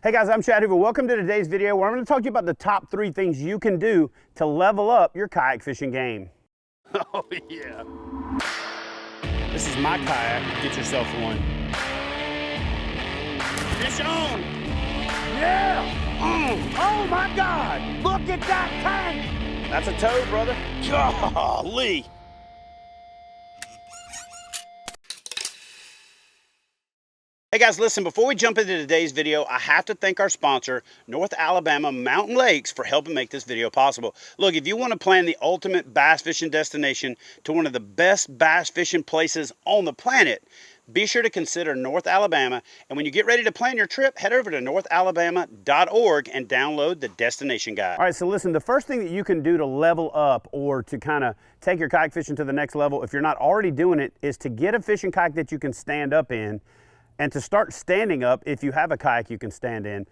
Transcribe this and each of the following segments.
Hey guys, I'm Chad Hoover. Welcome to today's video where I'm going to talk to you about the top 3 things you can do to level up your kayak fishing game. Oh yeah. This is my kayak. Get yourself one. Fish on! Yeah! Oh my God! Look at that tank! That's a toad, brother. Golly! Hey guys, listen, before we jump into today's video, I have to thank our sponsor, North Alabama Mountain Lakes, for helping make this video possible. Look, if you want to plan the ultimate bass fishing destination to one of the best bass fishing places on the planet, be sure to consider North Alabama. And when you get ready to plan your trip, head over to northalabama.org and download the destination guide. All right, so listen, the first thing that you can do to level up or to kind of take your kayak fishing to the next level, if you're not already doing it, is to get a fishing kayak that you can stand up in. And to start standing up, if you have a kayak you can stand in.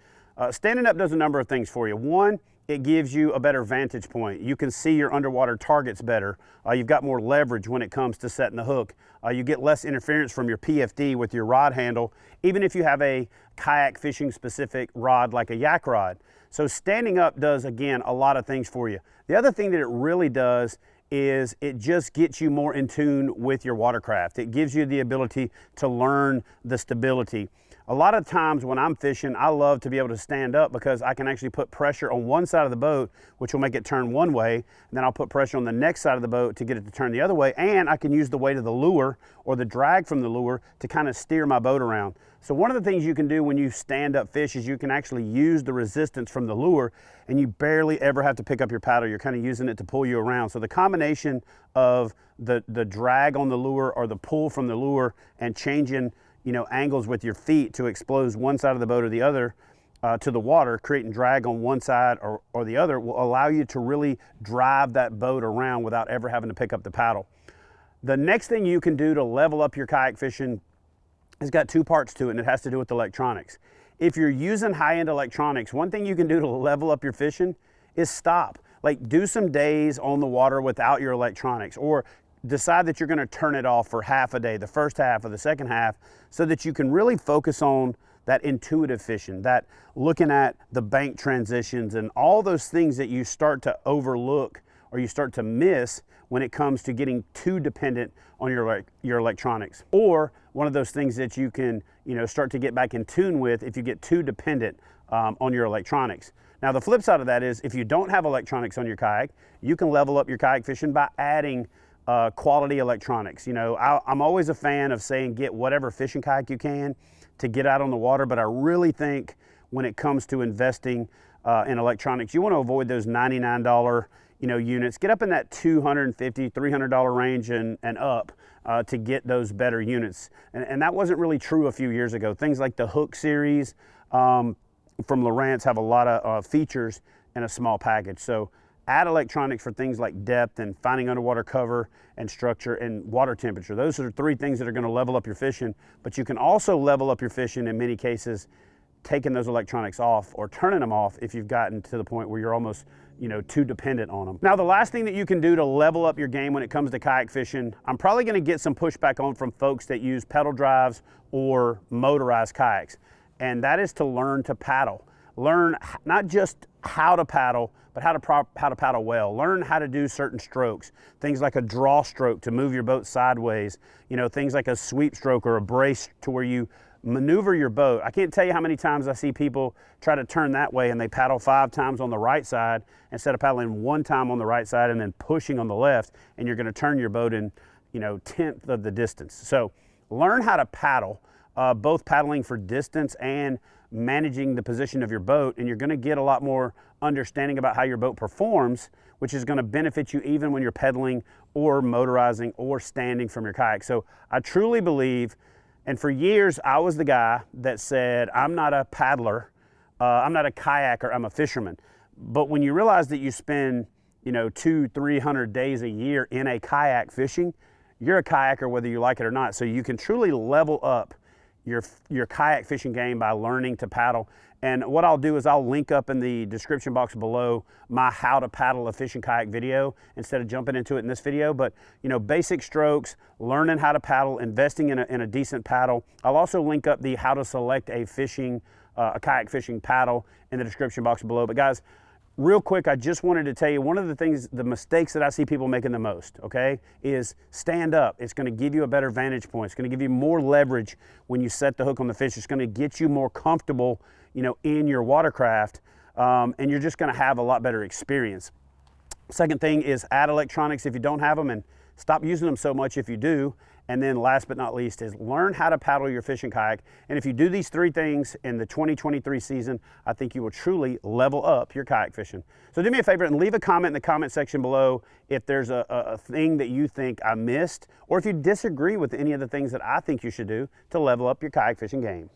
Standing up does a number of things for you. One, it gives you a better vantage point. You can see your underwater targets better. You've got more leverage when it comes to setting the hook. You get less interference from your PFD with your rod handle, even if you have a kayak fishing specific rod like a yak rod. So standing up does, again, a lot of things for you. The other thing that it really does is it just gets you more in tune with your watercraft. It gives you the ability to learn the stability. A lot of times when I'm fishing, I love to be able to stand up because I can actually put pressure on one side of the boat, which will make it turn one way, and then I'll put pressure on the next side of the boat to get it to turn the other way, and I can use the weight of the lure or the drag from the lure to kind of steer my boat around. So one of the things you can do when you stand up fish is you can actually use the resistance from the lure, and you barely ever have to pick up your paddle. You're kind of using it to pull you around. So the combination of the drag on the lure or the pull from the lure and changing angles with your feet to expose one side of the boat or the other to the water, creating drag on one side or the other, will allow you to really drive that boat around without ever having to pick up the paddle. The next thing you can do to level up your kayak fishing has got 2 parts to it, and it has to do with electronics. If you're using high-end electronics, one thing you can do to level up your fishing is stop. Like, do some days on the water without your electronics, or decide that you're going to turn it off for half a day, the first half or the second half, so that you can really focus on that intuitive fishing, that looking at the bank transitions and all those things that you start to overlook or you start to miss when it comes to getting too dependent on your electronics. Or one of those things that you can start to get back in tune with if you get too dependent on your electronics. Now the flip side of that is if you don't have electronics on your kayak, you can level up your kayak fishing by adding quality electronics. I'm always a fan of saying get whatever fishing kayak you can to get out on the water, but I really think when it comes to investing in electronics, you want to avoid those $99 units. Get up in that $250, $300 range and up to get those better units. And that wasn't really true a few years ago. Things like the Hook series from Lowrance have a lot of features in a small package. So add electronics for things like depth and finding underwater cover and structure and water temperature. Those are 3 things that are going to level up your fishing, but you can also level up your fishing in many cases taking those electronics off or turning them off if you've gotten to the point where you're almost too dependent on them. Now the last thing that you can do to level up your game when it comes to kayak fishing, I'm probably going to get some pushback on from folks that use pedal drives or motorized kayaks, and that is to learn to paddle. Learn not just how to paddle, but how to paddle well. Learn how to do certain strokes, things like a draw stroke to move your boat sideways, things like a sweep stroke or a brace to where you maneuver your boat. I can't tell you how many times I see people try to turn that way and they paddle 5 times on the right side instead of paddling 1 time on the right side and then pushing on the left, and you're going to turn your boat in 1/10 of the distance. So learn how to paddle, both paddling for distance and managing the position of your boat, and you're going to get a lot more understanding about how your boat performs, which is going to benefit you even when you're pedaling or motorizing or standing from your kayak. So I truly believe, and for years I was the guy that said, I'm not a paddler, I'm not a kayaker, I'm a fisherman. But when you realize that you spend 200-300 days a year in a kayak fishing, you're a kayaker whether you like it or not. So you can truly level up your kayak fishing game by learning to paddle. And what I'll do is I'll link up in the description box below my how to paddle a fishing kayak video instead of jumping into it in this video. But basic strokes, learning how to paddle, investing in a decent paddle. I'll also link up the how to select a fishing a kayak fishing paddle in the description box below. But guys, real quick, I just wanted to tell you one of the things, the mistakes that I see people making the most, okay, is stand up. It's going to give you a better vantage point. It's going to give you more leverage when you set the hook on the fish. It's going to get you more comfortable, you know, in your watercraft, and you're just going to have a lot better experience. Second thing is add electronics if you don't have them, and stop using them so much if you do. And then last but not least is learn how to paddle your fishing kayak. And if you do these 3 things in the 2023 season, I think you will truly level up your kayak fishing. So do me a favor and leave a comment in the comment section below if there's a thing that you think I missed, or if you disagree with any of the things that I think you should do to level up your kayak fishing game.